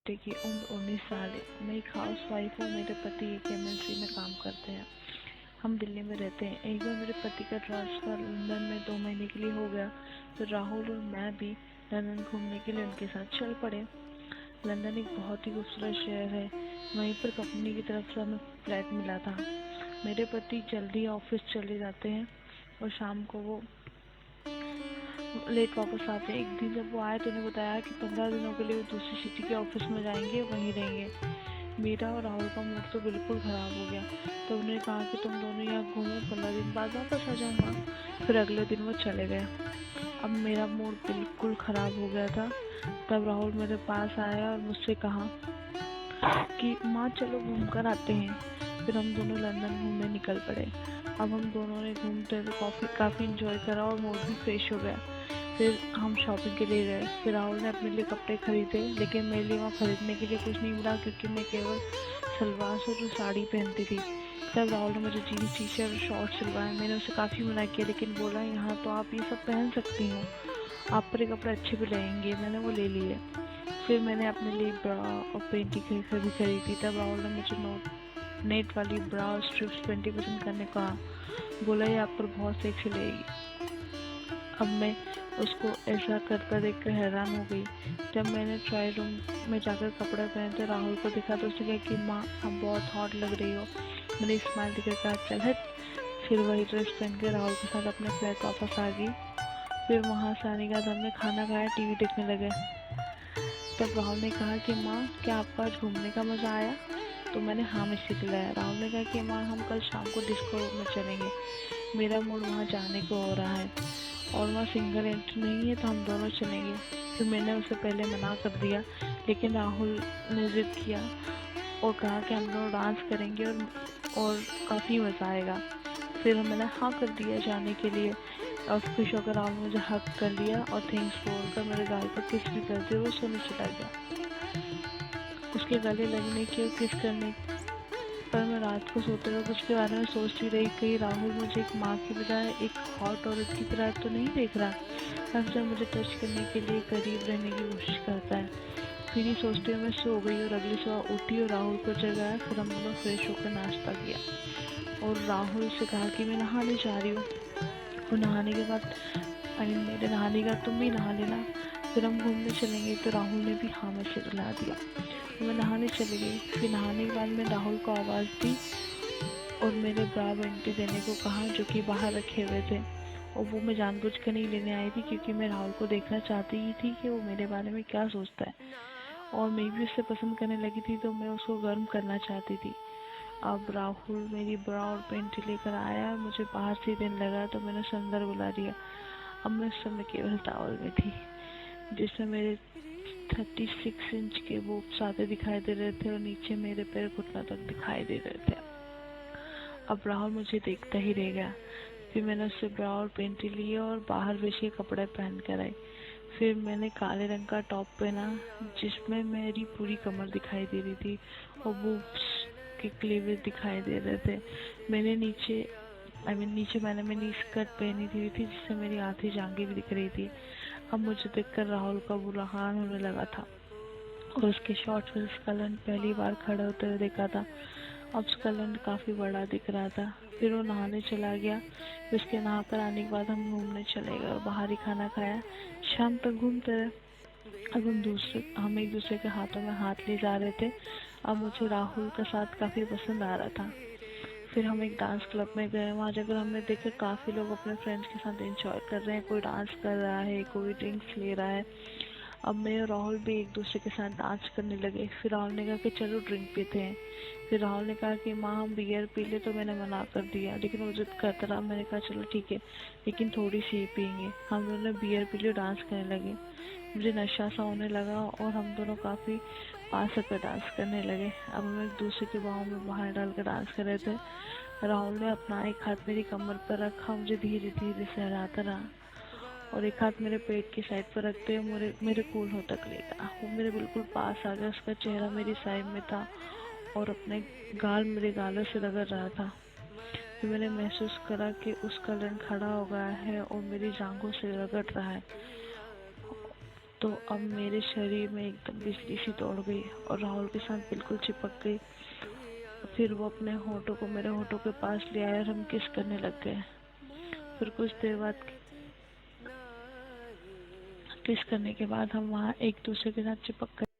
बेटे की उम्र 19 साल है। मैं एक हाउस वाइफ हूँ। मेरे पति एक एमएनसी में काम करते हैं। हम दिल्ली में रहते हैं। एक बार मेरे पति का ट्रांसफ़र लंदन में 2 महीने के लिए हो गया तो राहुल और मैं भी लंदन घूमने के लिए उनके साथ चल पड़े। लंदन एक बहुत ही खूबसूरत शहर है। वहीं पर कंपनी की तरफ से हमें फ्लैट मिला था। मेरे पति जल्दी ऑफिस चले जाते हैं और शाम को वो लेट वापस आते हैं। एक दिन जब वो आए तो उन्हें बताया कि 15 दिनों के लिए वो दूसरी सिटी के ऑफिस में जाएंगे, वहीं रहेंगे। मेरा और राहुल का मूड तो बिल्कुल ख़राब हो गया। तो उन्होंने कहा कि तुम दोनों यहाँ घूमो, 15 दिन बाद वापस आ जाऊँगा। फिर अगले दिन वो चले गए। अब मेरा मूड बिल्कुल ख़राब हो गया था। तब राहुल मेरे पास आया और मुझसे कहा कि माँ चलो घूम कर आते हैं। फिर हम दोनों लंदन घूमने निकल पड़े। अब हम दोनों ने घूमते हुए काफ़ी इंजॉय करा और मूड भी फ्रेश हो गया। फिर हम शॉपिंग के लिए गए। फिर राहुल ने अपने लिए कपड़े खरीदे, लेकिन मेरे लिए वहाँ खरीदने के लिए कुछ नहीं मिला क्योंकि मैं केवल सलवार सूट और साड़ी पहनती थी। तब राहुल ने मुझे जीन्स टी शर्ट और शॉर्ट सिलवाए। मैंने उसे काफ़ी मना किया, लेकिन बोला यहाँ तो आप ये सब पहन सकती हो, आप पर ये कपड़े अच्छे भी लगेंगे। मैंने वो ले लिए। फिर मैंने अपने लिए ब्रा और पेंटी भी खरीदी। तब राहुल ने मुझे नेट वाली ब्रा और स्ट्रिप्स 20% करने को कहा। बोला ये आप पर बहुत सेक्सी लगेगी। अब मैं उसको ऐसा करता देखकर हैरान हो गई। जब मैंने ट्रायल रूम में जाकर कपड़े पहने तो राहुल को देखा तो उसने कहा कि माँ आप बहुत हॉट लग रही हो। मैंने स्माइल देकर कहा चल हट। फिर वही ड्रेस पहन के राहुल के साथ अपने फ्लैट वापस आ गई। फिर वहाँ से आने के बाद हमने खाना खाया, टीवी देखने लगे। तब राहुल ने कहा कि माँ क्या आपको आज घूमने का मज़ा आया? तो मैंने हाँ में सिर हिलाया। राहुल ने कहा कि माँ हम कल शाम को डिस्को में चलेंगे, मेरा मूड वहाँ जाने को हो रहा है और वहाँ सिंगल एंट्री नहीं है तो हम दोनों चलेंगे। फिर मैंने उसे पहले मना कर दिया, लेकिन राहुल ने जिद किया और कहा कि हम दोनों डांस करेंगे और काफ़ी मज़ा आएगा। फिर मैंने हाँ कर दिया जाने के लिए और खुश होकर राहुल ने मुझे हक कर लिया और थैंक्स बोलकर मेरे गाल पर किस भी कर दिया। वो सोने चला गया। उसके गले लगने की और किस करने पर मैं रात को सोते वक्त उसके बारे में सोचती रही। कहीं राहुल मुझे एक माँ की बजाय एक हॉट औरत की तरह तो नहीं देख रहा। अक्सर मुझे टच करने के लिए करीब रहने की कोशिश करता है। फिर ही सोचते हुए मैं सो गई और अगली सुबह उठी और राहुल को जगाया। फिर हम दोनों फ्रेश होकर नाश्ता किया और राहुल से कहा कि मैं नहाने जा रही हूँ और नहाने के बाद मेरे नहाने का तुम भी नहा लेना, फिर हम घूमने चलेंगे। तो राहुल ने भी हाँ में सिर हिला दिया। मैं नहाने चली गई। फिर नहाने के बाद मैं राहुल को आवाज़ दी और मेरे ब्रा बेंटी देने को कहा जो कि बाहर रखे हुए थे, और वो मैं जानबूझकर नहीं लेने आई थी क्योंकि मैं राहुल को देखना चाहती ही थी कि वो मेरे बारे में क्या सोचता है, और मैं भी उससे पसंद करने लगी थी तो मैं उसको गर्म करना चाहती थी। अब राहुल मेरी ब्रा और पेंटी लेकर आया। मुझे बाहर से देने लगा तो मैंने उसे अंदर बुला दिया। अब मैं उस समय केवल टावल में थी जिसमें मेरे 36 इंच के बोब्स आते दिखाई दे रहे थे और नीचे मेरे पैर घुटना तक दिखाई दे रहे थे। अब राहुल मुझे देखता ही रह गया। फिर मैंने उससे ब्रा और पेंटी लिए और बाहर बिछे कपड़े पहन कर आई। फिर मैंने काले रंग का टॉप पहना जिसमें मेरी पूरी कमर दिखाई दे रही थी और बूब्स के क्लीवेज दिखाई दे रहे थे। मैंने नीचे मैंने मिनी स्कर्ट पहनी हुई थी जिससे मेरी आधी जांघें भी दिख रही थी। अब मुझे देखकर राहुल का बुरा हाल होने लगा था और उसके शॉर्ट्स में स्कलन पहली बार खड़े होते हुए देखा था। अब स्कलन काफी बड़ा दिख रहा था। फिर वो नहाने चला गया। फिर उसके नहाकर आने के बाद हम घूमने चले गए और बाहर ही खाना खाया। शाम तक घूमते रहे। अब हम एक दूसरे के हाथों में हाथ ले जा रहे थे। अब मुझे राहुल का साथ काफी पसंद आ रहा था। फिर हम एक डांस क्लब में गए। वहाँ जाकर हमने देखा काफी लोग अपने फ्रेंड्स के साथ एंजॉय कर रहे हैं। कोई डांस कर रहा है, कोई ड्रिंक्स ले रहा है। अब मैं और राहुल भी एक दूसरे के साथ डांस करने लगे। फिर राहुल ने कहा कि चलो ड्रिंक पीते हैं। फिर राहुल ने कहा कि माँ हम बियर पी ले, तो मैंने मना कर दिया, लेकिन वो जिद करता रहा। मैंने कहा चलो ठीक है, लेकिन थोड़ी सी ही पियेंगे। हम दोनों ने बियर पी ली, डांस करने लगे। मुझे नशा सा होने लगा और हम दोनों काफी पास होकर डांस करने लगे। अब हम एक दूसरे के बाहों में बाहर डालकर डांस कर रहे थे। राहुल ने अपना एक हाथ मेरी कमर पर रखा, मुझे धीरे धीरे से हिलाता रहा और एक हाथ मेरे पेट की साइड पर रखते हुए मेरे कूल्हों तक ले गया। वो मेरे बिल्कुल पास आ गया। उसका चेहरा मेरी साइड में था और अपने गाल मेरे गालों से रगड़ रहा था। फिर मैंने महसूस करा कि उसका लड़ खड़ा हो गया है और मेरी जांघों से रगड़ रहा है। तो अब मेरे शरीर में एकदम बिजली सी दौड़ गई और राहुल के साथ बिल्कुल चिपक गई। फिर वो अपने होठों को मेरे होठों के पास ले आया और हम किस करने लग गए। फिर कुछ देर बाद किस करने के बाद हम वहाँ एक दूसरे के साथ चिपक गए।